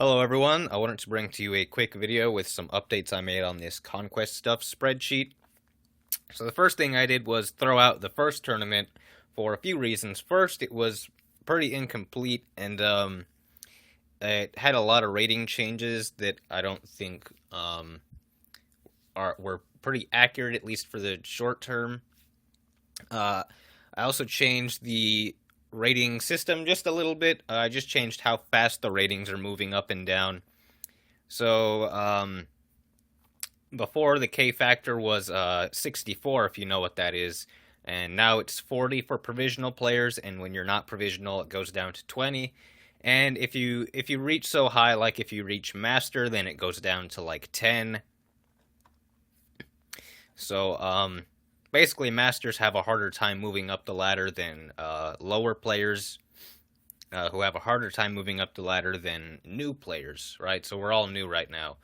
Hello everyone, I wanted to bring to you a quick video with some updates I made on this Conquest Stuff spreadsheet. So the first thing I did was throw out the first tournament for a few reasons. First, it was pretty incomplete and it had a lot of rating changes that I don't think were pretty accurate, at least for the short term. I also changed the rating system just a little bit. I just changed how fast the ratings are moving up and down. So before the K factor was 64, if you know what that is, and now it's 40 for provisional players, and when you're not provisional, it goes down to 20. And if you reach so high, like if you reach master, then it goes down to like 10. So basically, masters have a harder time moving up the ladder than lower players, who have a harder time moving up the ladder than new players, right? So we're all new right now.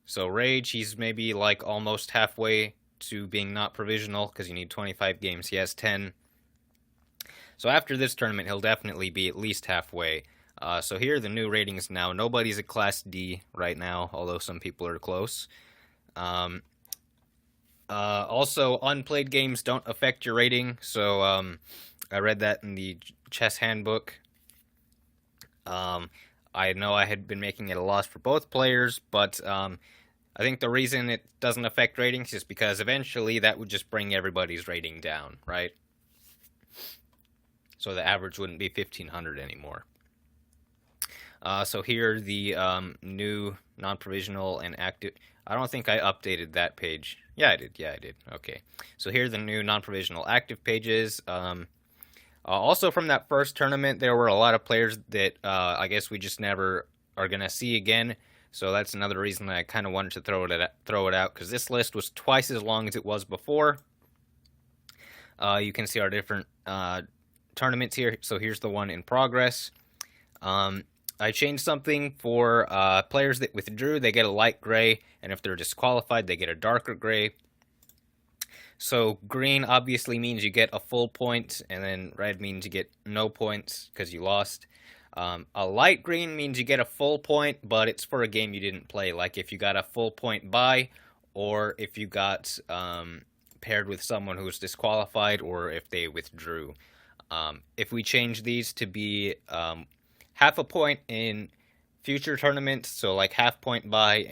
So Rage, he's maybe like almost halfway to being not provisional because you need 25 games. He has 10. So after this tournament, he'll definitely be at least halfway. So here are the new ratings now. Nobody's at Class D right now, although some people are close. Also, unplayed games don't affect your rating. So I read that in the chess handbook. I know I had been making it a loss for both players, but I think the reason it doesn't affect ratings is because eventually that would just bring everybody's rating down, right? So the average wouldn't be 1,500 anymore. So here are the new non-provisional and active. I don't think I updated that page. Yeah, I did. Okay. So here are the new non-provisional active pages. Also from that first tournament, there were a lot of players that I guess we just never are going to see again. So that's another reason that I kind of wanted to throw it out, because this list was twice as long as it was before. You can see our different tournaments here. So here's the one in progress. I changed something for players that withdrew. They get a light gray, and if they're disqualified, they get a darker gray. So green obviously means you get a full point, and then red means you get no points because you lost. A light green means you get a full point, but it's for a game you didn't play, like if you got a full point bye, or if you got paired with someone who was disqualified, or if they withdrew. If we change these to be half a point in future tournaments, so like half point bye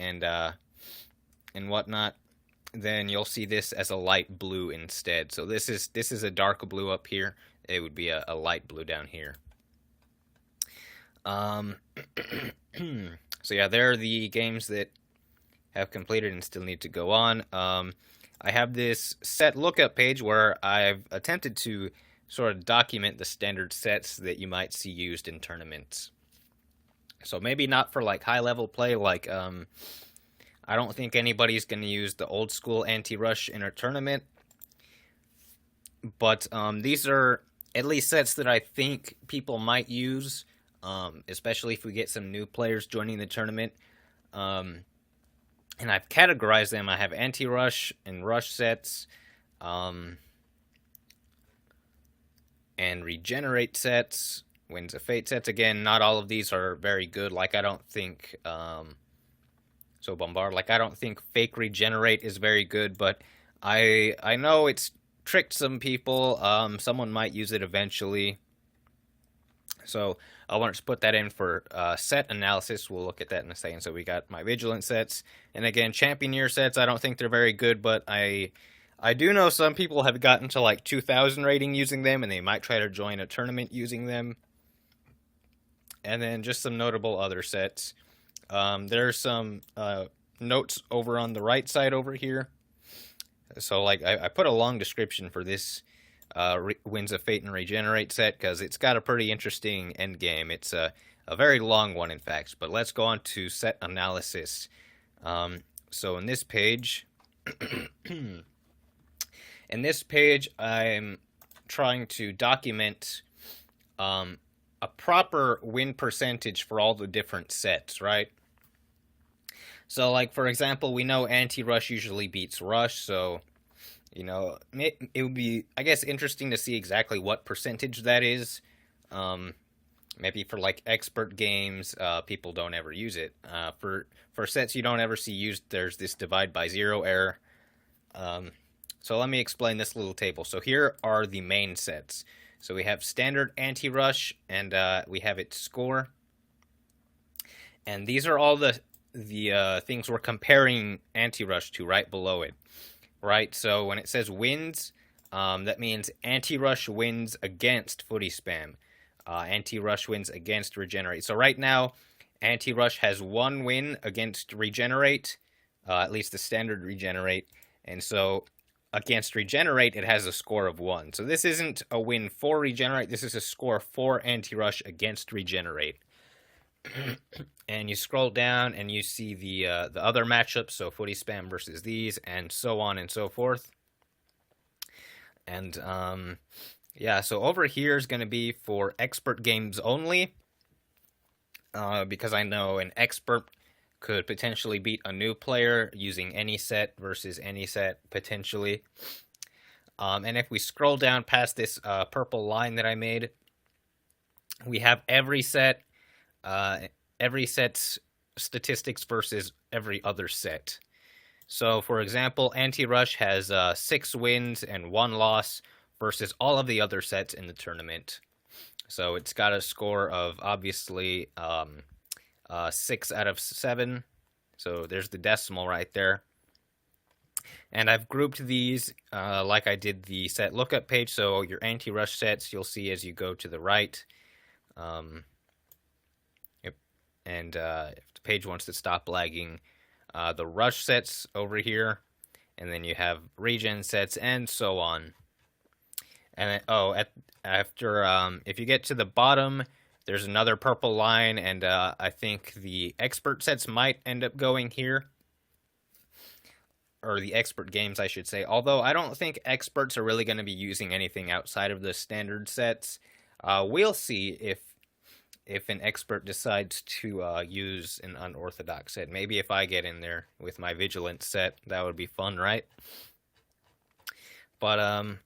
and whatnot, then you'll see this as a light blue instead. So this is a dark blue up here. It would be a light blue down here. So yeah, there are the games that have completed and still need to go on. I have this set lookup page where I've attempted to sort of document the standard sets that you might see used in tournaments. So maybe not for like high level play, like I don't think anybody's going to use the old school anti-rush in a tournament, but these are at least sets that I think people might use, especially if we get some new players joining the tournament. And I've categorized them. I have anti-rush and rush sets, and regenerate sets, Winds of Fate sets. Again, not all of these are very good. Like, I don't think so Bombard, like I don't think fake regenerate is very good, but I know it's tricked some people. Someone might use it eventually, so I wanted to put that in for set analysis. We'll look at that in a second. So we got my vigilant sets, and again, championeer sets. I don't think they're very good, but I do know some people have gotten to like 2,000 rating using them, and they might try to join a tournament using them. And then just some notable other sets. There's some notes over on the right side over here. So like I put a long description for this Winds of Fate and Regenerate set because it's got a pretty interesting end game. It's a very long one, in fact. But let's go on to set analysis. So in this page, I'm trying to document a proper win percentage for all the different sets, right? So, like, for example, we know anti-rush usually beats rush, so, you know, it would be, I guess, interesting to see exactly what percentage that is. Maybe for like expert games, people don't ever use it. For sets you don't ever see used, there's this divide by zero error. So let me explain this little table. So here are the main sets. So we have standard anti-rush, and we have its score. And these are all the things we're comparing anti-rush to right below it. Right, so when it says wins, that means anti-rush wins against footy spam. Anti-rush wins against regenerate. So right now, anti-rush has 1 win against regenerate, at least the standard regenerate. And so against regenerate, it has a score of 1. So this isn't a win for regenerate. This is a score for anti-rush against regenerate. And you scroll down and you see the other matchups. So footy spam versus these, and so on and so forth. And yeah, so over here is going to be for expert games only, because I know an expert could potentially beat a new player using any set versus any set, potentially. And if we scroll down past this purple line that I made, we have every set's statistics versus every other set. So, for example, anti-rush has 6 wins and 1 loss versus all of the other sets in the tournament. So it's got a score of, obviously, 6 out of 7. So there's the decimal right there. And I've grouped these like I did the set lookup page. So your anti-rush sets, you'll see as you go to the right. Yep. And if the page wants to stop lagging, the rush sets over here, and then you have regen sets, and so on. And then, if you get to the bottom, there's another purple line, and I think the expert sets might end up going here, or the expert games, I should say. Although I don't think experts are really going to be using anything outside of the standard sets. We'll see if an expert decides to use an unorthodox set. Maybe if I get in there with my vigilance set, that would be fun, right? But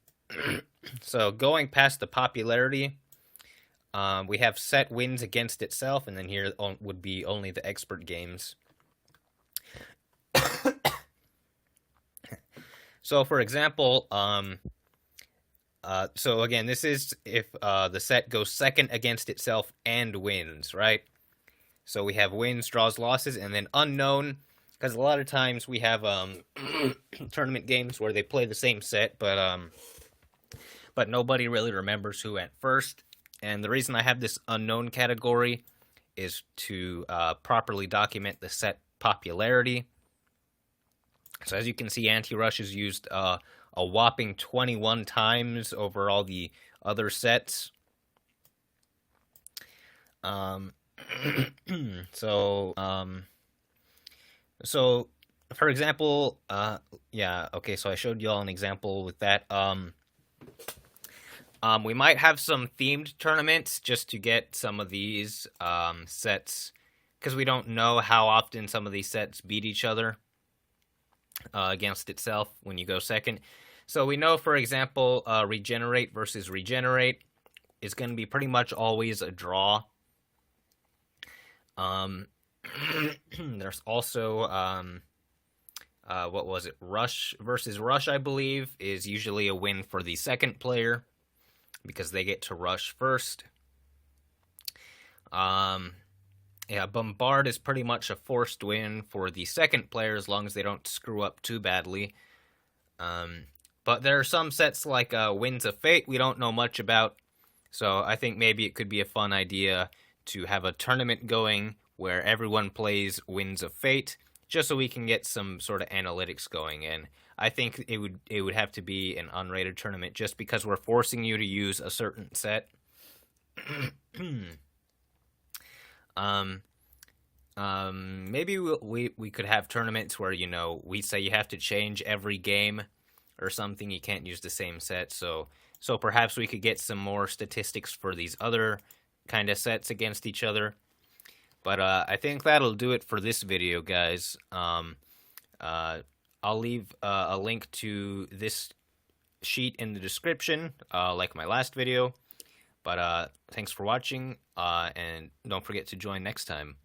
so going past the popularity, we have set wins against itself, and then here would be only the expert games. So for example, so again, this is if the set goes second against itself and wins, right? So we have wins, draws, losses, and then unknown, because a lot of times we have tournament games where they play the same set, but nobody really remembers who went first. And the reason I have this unknown category is to properly document the set popularity. So as you can see, anti-rush is used a whopping 21 times over all the other sets. So for example, yeah, okay, so I showed you all an example with that. We might have some themed tournaments just to get some of these sets, because we don't know how often some of these sets beat each other against itself when you go second. So we know, for example, regenerate versus regenerate is going to be pretty much always a draw. There's also, what was it? Rush versus rush, I believe, is usually a win for the second player, because they get to rush first. Yeah, bombard is pretty much a forced win for the second player as long as they don't screw up too badly. But there are some sets like Winds of Fate we don't know much about, so I think maybe it could be a fun idea to have a tournament going where everyone plays Winds of Fate, just so we can get some sort of analytics going in. I think it would have to be an unrated tournament just because we're forcing you to use a certain set. Maybe we could have tournaments where, you know, we say you have to change every game or something. You can't use the same set. So perhaps we could get some more statistics for these other kind of sets against each other. But I think that'll do it for this video, guys. I'll leave a link to this sheet in the description, like my last video. But thanks for watching, and don't forget to join next time.